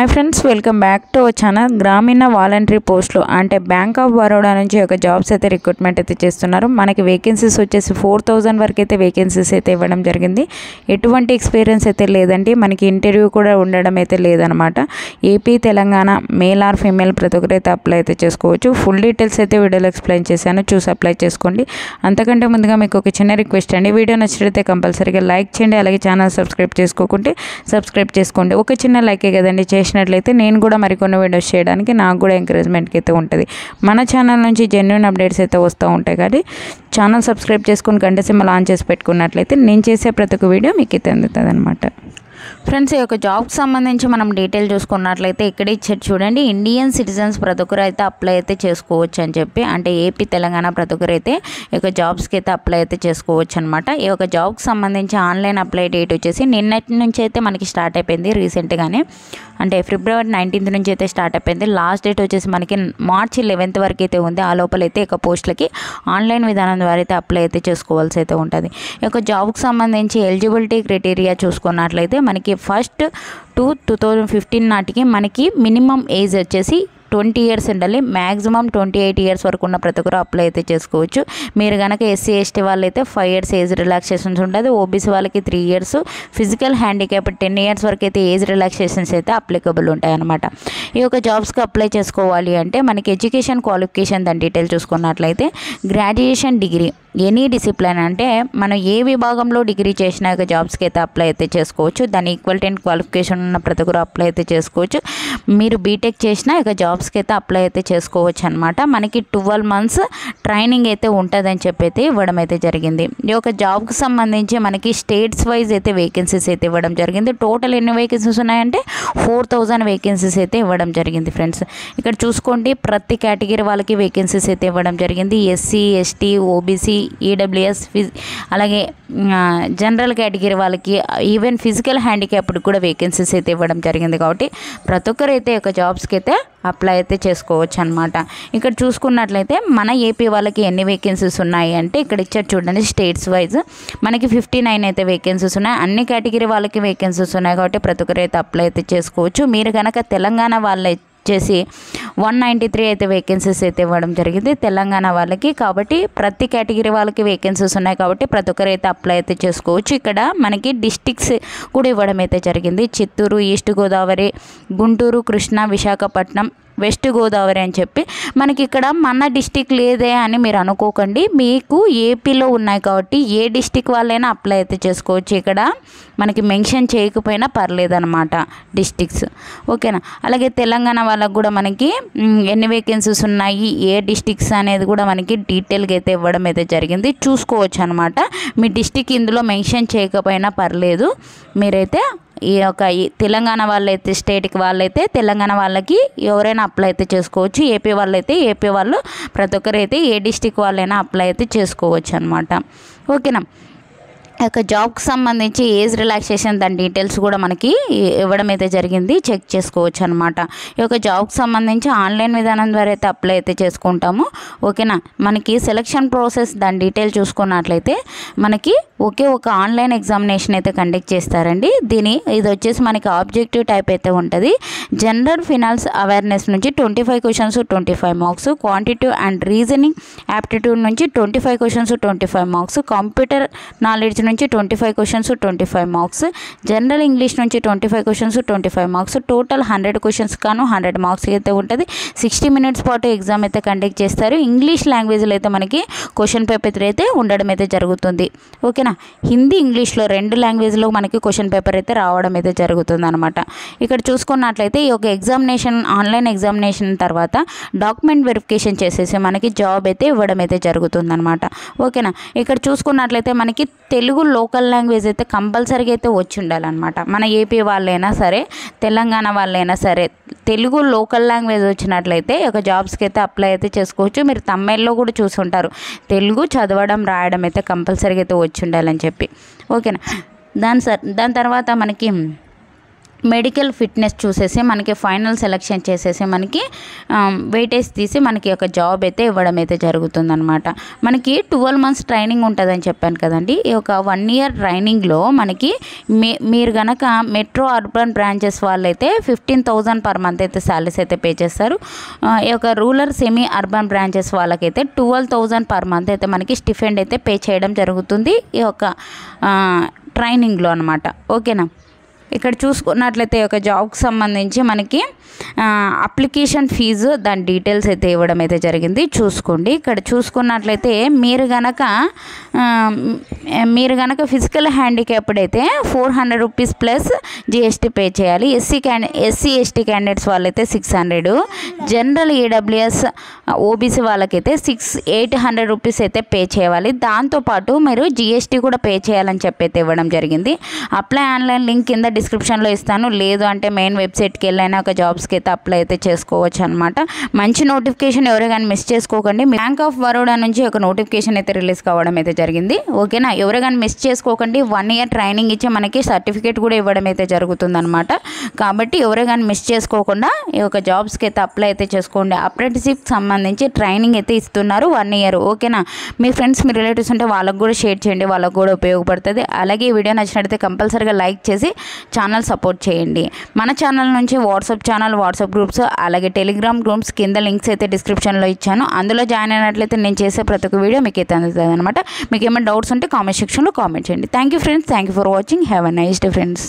Hi friends, welcome back to our channel. గ్రామీణ voluntary పోస్టులు అంటే బ్యాంక్ ఆఫ్ బరోడా నుంచి ఒక జాబ్స్ అయితే రిక్రూట్మెంట్ అయితే చేస్తున్నారు. మనకి వేకెన్సీస్ వచ్చేసి 4000 వరకు అయితే వేకెన్సీస్ అయితే ఇవ్వడం జరిగింది. ఎటువంటి ఎక్స్పీరియన్స్ అయితే లేదండి, మనకి ఇంటర్వ్యూ కూడా ఉండడం అయితే లేదనమాట. AP, Telangana male or female ప్రతి ఒక్కరు అయితే అప్లై అయితే చేసుకోవచ్చు. ఫుల్ డీటెయిల్స్ అయితే వీడియోలో ఎక్స్ప్లెయిన్ చేశాను, చూసి అప్లై చేసుకోండి. అంతకంటే ముందుగా మీకు ఒక చిన్న రిక్వెస్ట్ అండి, వీడియో నచ్చినట్లయితే కంపల్సరీగా లైక్ చేయండి. అలాగే ఛానల్ సబ్స్క్రైబ్ చేసుకోకుంటే సబ్స్క్రైబ్ చేసుకోండి. ఒక చిన్న లైకే కదండి, చేసినట్లయితే నేను కూడా మరికొన్ని వీడియోస్ చేయడానికి నాకు కూడా ఎంకరేజ్మెంట్కి అయితే ఉంటుంది. మన ఛానల్ నుంచి జెన్యూన్ అప్డేట్స్ అయితే వస్తూ ఉంటాయి. కానీ ఛానల్ సబ్స్క్రైబ్ చేసుకుని గంట సింబల్ ఆన్ చేసి పెట్టుకున్నట్లయితే నేను చేసే ప్రతి ఒక్క వీడియో మీకు అయితే అందుతుంది అనమాట. ఫ్రెండ్స్, ఈ యొక్క జాబ్కి సంబంధించి మనం డీటెయిల్ చూసుకున్నట్లయితే ఇక్కడ ఇచ్చారు చూడండి. ఇండియన్ సిటిజన్స్ ప్రతి ఒక్కరు అయితే అప్లై అయితే చేసుకోవచ్చు అని చెప్పి, అంటే ఏపీ, తెలంగాణ ప్రతి ఒక్కరు అయితే ఈ యొక్క జాబ్స్కి అయితే అప్లై అయితే చేసుకోవచ్చు అనమాట. ఈ యొక్క జాబ్కి సంబంధించి ఆన్లైన్ అప్లై డేట్ వచ్చేసి నిన్నటి నుంచి అయితే మనకి స్టార్ట్ అయిపోయింది. రీసెంట్గానే అంటే ఫిబ్రవరి 19 నుంచి అయితే స్టార్ట్ అయిపోయింది. లాస్ట్ డేట్ వచ్చేసి మనకి మార్చి 11 వరకు అయితే ఉంది. ఆ లోపల అయితే ఇక పోస్టులకి ఆన్లైన్ విధానం ద్వారా అయితే అప్లై అయితే చేసుకోవాల్సి అయితే ఉంటుంది. ఈ యొక్క జాబ్కి సంబంధించి ఎలిజిబిలిటీ క్రైటీరియా చూసుకున్నట్లయితే మనకి 1 to 2015 నాటికి మనకి మినిమం ఏజ్ వచ్చేసి 20 years ఉండాలి. మ్యాక్సిమం 28 years వరకు ఉన్న ప్రతి ఒక్కరు అప్లై అయితే చేసుకోవచ్చు. మీరు కనుక ఎస్సీ, ఎస్టీ వాళ్ళైతే 5 years ఏజ్ రిలాక్సేషన్స్ ఉంటుంది. ఓబీసీ వాళ్ళకి 3 years, ఫిజికల్ హ్యాండిక్యాప్ 10 years వరకు అయితే ఏజ్ రిలాక్సేషన్స్ అయితే అప్లికబుల్ ఉంటాయి అన్నమాట. ఈ యొక్క జాబ్స్కి అప్లై చేసుకోవాలి అంటే మనకి ఎడ్యుకేషన్ క్వాలిఫికేషన్ దాని డీటెయిల్ చూసుకున్నట్లయితే గ్రాడ్యుయేషన్, డిగ్రీ, ఎనీ డిసిప్లిన్ అంటే మనం ఏ విభాగంలో డిగ్రీ చేసినా యొక్క జాబ్స్కి అయితే అప్లై అయితే చేసుకోవచ్చు. దాని ఈక్వల్ క్వాలిఫికేషన్ ఉన్న ప్రతి ఒక్కరు అప్లై అయితే చేసుకోవచ్చు. మీరు బీటెక్ చేసినా ఇక జాబ్స్కి అయితే అప్లై అయితే చేసుకోవచ్చు అనమాట. మనకి 12 months ట్రైనింగ్ అయితే ఉంటుందని చెప్పి అయితే ఇవ్వడం అయితే జరిగింది. ఈ యొక్క జాబ్కి సంబంధించి మనకి స్టేట్స్ వైజ్ అయితే వేకెన్సీస్ అయితే ఇవ్వడం జరిగింది. టోటల్ ఎన్ని వేకెన్సీస్ ఉన్నాయంటే 4000 వేకెన్సీస్ అయితే ఇవ్వడం జరిగింది. ఫ్రెండ్స్, ఇక్కడ చూసుకోండి, ప్రతి కేటగిరీ వాళ్ళకి వేకెన్సీస్ అయితే ఇవ్వడం జరిగింది. ఎస్సీ, ఎస్టీ, ఓబీసీ, ఈడబ్ల్యూఎస్, అలాగే జనరల్ కేటగిరీ వాళ్ళకి, ఈవెన్ ఫిజికల్ హ్యాండిక్యాప్డ్ కూడా వేకెన్సీస్ అయితే ఇవ్వడం జరిగింది. కాబట్టి ప్రతి ఒక్కరు అయితే ఒక జాబ్స్కి అయితే అప్లై అయితే చేసుకోవచ్చు అనమాట. ఇక్కడ చూసుకున్నట్లయితే మన ఏపీ వాళ్ళకి ఎన్ని వేకెన్సీస్ ఉన్నాయి అంటే ఇక్కడ ఇచ్చారు చూడండి. స్టేట్స్ వైజ్ మనకి 59 అయితే వేకెన్సీస్ ఉన్నాయి. అన్ని కేటగిరీ వాళ్ళకి వేకెన్సీస్ ఉన్నాయి. కాబట్టి ప్రతి ఒక్కరు అయితే అప్లై అయితే చేసుకోవచ్చు. మీరు కనుక తెలంగాణ వాళ్ళ వచ్చేసి 193 అయితే వేకెన్సీస్ అయితే ఇవ్వడం జరిగింది తెలంగాణ వాళ్ళకి. కాబట్టి ప్రతి కేటగిరీ వాళ్ళకి వేకెన్సీస్ ఉన్నాయి. కాబట్టి ప్రతి ఒక్కరు అయితే అప్లై అయితే చేసుకోవచ్చు. ఇక్కడ మనకి డిస్టిక్స్ కూడా ఇవ్వడం అయితే జరిగింది. చిత్తూరు, ఈస్ట్ గోదావరి, గుంటూరు, కృష్ణా, విశాఖపట్నం, వెస్ట్ గోదావరి అని చెప్పి మనకి ఇక్కడ మన డిస్టిక్ లేదే అని మీరు అనుకోకండి. మీకు ఏపీలో ఉన్నాయి కాబట్టి ఏ డిస్టిక్ వాళ్ళైనా అప్లై అయితే చేసుకోవచ్చు. ఇక్కడ మనకి మెన్షన్ చేయకపోయినా పర్లేదు అనమాట డిస్టిక్స్, ఓకేనా. అలాగే తెలంగాణ వాళ్ళకు కూడా మనకి ఎన్ని వేకెన్సీస్ ఉన్నాయి, ఏ డిస్టిక్స్ అనేది కూడా మనకి డీటెయిల్గా అయితే ఇవ్వడం అయితే జరిగింది. చూసుకోవచ్చు అనమాట. మీ డిస్టిక్ ఇందులో మెన్షన్ చేయకపోయినా పర్లేదు. మీరైతే ఈ యొక్క తెలంగాణ వాళ్ళైతే, స్టేట్కి వాళ్ళైతే తెలంగాణ వాళ్ళకి ఎవరైనా అప్లై అయితే చేసుకోవచ్చు. ఏపీ వాళ్ళైతే ఏపీ వాళ్ళు, ప్రతి ఒక్కరైతే ఏ డిస్టిక్ వాళ్ళైనా అప్లై అయితే చేసుకోవచ్చు అనమాట, ఓకేనా. ఈ యొక్క జాబ్కి సంబంధించి ఏజ్ రిలాక్సేషన్ దాని డీటెయిల్స్ కూడా మనకి ఇవ్వడం అయితే జరిగింది. చెక్ చేసుకోవచ్చు అనమాట. ఈ యొక్క జాబ్కి సంబంధించి ఆన్లైన్ విధానం ద్వారా అయితే అప్లై అయితే చేసుకుంటాము, ఓకేనా. మనకి సెలక్షన్ ప్రాసెస్ దాని డీటెయిల్ చూసుకున్నట్లయితే మనకి ఒకే ఒక ఆన్లైన్ ఎగ్జామినేషన్ అయితే కండక్ట్ చేస్తారండి. ఇది వచ్చేసి మనకి ఆబ్జెక్టివ్ టైప్ అయితే ఉంటుంది. జనరల్ ఫినాన్స్ అవేర్నెస్ నుంచి 25 questions 25 marks, quantitative and reasoning aptitude నుంచి 25 questions 25 marks, కంప్యూటర్ నాలెడ్జ్ నుంచి 25 questions 25 marks, జనరల్ ఇంగ్లీష్ నుంచి 25 questions 25 marks, టోటల్ 100 questions కాను 100 marks అయితే ఉంటుంది. 60 minutes పాటు ఎగ్జామ్ అయితే కండక్ట్ చేస్తారు. ఇంగ్లీష్ లాంగ్వేజ్లో అయితే మనకి క్వశ్చన్ పేపర్ అయితే ఉండడం అయితే జరుగుతుంది, ఓకేనా. హిందీ, ఇంగ్లీష్లో 2 లాంగ్వేజ్లో మనకి క్వశ్చన్ పేపర్ అయితే రావడం అయితే జరుగుతుంది అనమాట. ఇక్కడ చూసుకున్నట్లయితే ఈ యొక్క ఎగ్జామినేషన్, ఆన్లైన్ ఎగ్జామినేషన్ తర్వాత డాక్యుమెంట్ వెరిఫికేషన్ చేసేసి మనకి జాబ్ అయితే ఇవ్వడం అయితే జరుగుతుంది అనమాట, ఓకేనా. ఇక్కడ చూసుకున్నట్లయితే మనకి తెలుగు లోకల్ లాంగ్వేజ్ అయితే కంపల్సరీగా అయితే వచ్చి ఉండాలన్నమాట. మన ఏపీ వాళ్ళైనా సరే, తెలంగాణ వాళ్ళైనా సరే, తెలుగు లోకల్ లాంగ్వేజ్ వచ్చినట్లయితే ఒక జాబ్స్కి అయితే అప్లై అయితే చేసుకోవచ్చు. మీరు తమిళ్లో కూడా చూసుంటారు, తెలుగు చదవడం, రాయడం అయితే కంపల్సరీగా అయితే వచ్చి ఉండాలని చెప్పి, ఓకేనా. దాని తర్వాత మనకి మెడికల్ ఫిట్నెస్ చూసేసి మనకి ఫైనల్ సెలెక్షన్ చేసేసి మనకి వెయిటేజ్ తీసి మనకి ఒక జాబ్ అయితే ఇవ్వడం అయితే జరుగుతుందన్నమాట. మనకి 12 months ట్రైనింగ్ ఉంటుందని చెప్పాను కదండి. ఈ ఒక 1 year ట్రైనింగ్లో మనకి మీరు కనుక మెట్రో అర్బన్ బ్రాంచెస్ వాళ్ళైతే 15,000 per month అయితే శాలరీస్ అయితే పే చేస్తారు. ఈ యొక్క రూరల్ సెమీ అర్బన్ బ్రాంచెస్ వాళ్ళకైతే 12,000 per month అయితే మనకి స్టిఫెండ్ అయితే పే చేయడం జరుగుతుంది ఈ యొక్క ట్రైనింగ్లో అనమాట. ఓకేనా. ఇక్కడ చూసుకున్నట్లయితే ఒక జాబ్కి సంబంధించి మనకి అప్లికేషన్ ఫీజు దాని డీటెయిల్స్ అయితే ఇవ్వడం అయితే జరిగింది. చూసుకోండి. ఇక్కడ చూసుకున్నట్లయితే మీరు గనక ఫిజికల్ హ్యాండిక్యాప్డ్ అయితే 400 రూపీస్ ప్లస్ జిఎస్టీ పే చేయాలి. ఎస్సీ ఎస్టీ క్యాండిడేట్స్ వాళ్ళైతే 600, జనరల్ ఈడబ్ల్యూఎస్ ఓబీసీ వాళ్ళకైతే 800 రూపీస్ అయితే పే చేయాలి. దాంతోపాటు మీరు జిఎస్టీ కూడా పే చేయాలని చెప్పి అయితే ఇవ్వడం జరిగింది. అప్లై ఆన్లైన్ లింక్ కింద డిస్క్రిప్షన్లో ఇస్తాను. లేదు అంటే మెయిన్ వెబ్సైట్కి వెళ్ళైనా ఒక జాబ్స్కి అయితే అప్లై అయితే చేసుకోవచ్చు అనమాట. మంచి నోటిఫికేషన్ ఎవరైనా మిస్ చేసుకోకండి. బ్యాంక్ ఆఫ్ బరోడా నుంచి ఒక నోటిఫికేషన్ అయితే రిలీజ్ కావడం అయితే జరిగింది. ఓకేనా. ఎవరైనా మిస్ చేసుకోకండి. 1 year ట్రైనింగ్ ఇచ్చి మనకి సర్టిఫికేట్ కూడా ఇవ్వడం అయితే జరుగుతుందన్నమాట. కాబట్టి ఎవరైనా మిస్ చేసుకోకుండా ఈ యొక్క జాబ్స్కి అయితే అప్లై అయితే చేసుకోండి. అప్రెంటిస్షిప్కి సంబంధించి ట్రైనింగ్ అయితే ఇస్తున్నారు 1 year. ఓకేనా. మీ ఫ్రెండ్స్ మీ రిలేటివ్స్ ఉంటే వాళ్ళకు కూడా షేర్ చేయండి, వాళ్ళకు కూడా ఉపయోగపడుతుంది. అలాగే ఈ వీడియో నచ్చినట్లయితే కంపల్సరీగా లైక్ చేసి ఛానల్ సపోర్ట్ చేయండి. మన ఛానల్ నుంచి వాట్సాప్ ఛానల్, వాట్సాప్ గ్రూప్స్, అలాగే టెలిగ్రామ్ గ్రూప్స్ కింద లింక్స్ అయితే డిస్క్రిప్షన్లో ఇచ్చాను. అందులో జాయిన్ అయినట్లయితే నేను చేసే ప్రతి ఒక్క వీడియో మీకు అయితే అందుతుంది అనమాట. మీకు ఏమైనా డౌట్స్ ఉంటే కామెంట్ సెక్షన్లో కామెంట్ చేయండి. Thank you friends. Thank you for watching. Have a nice day friends.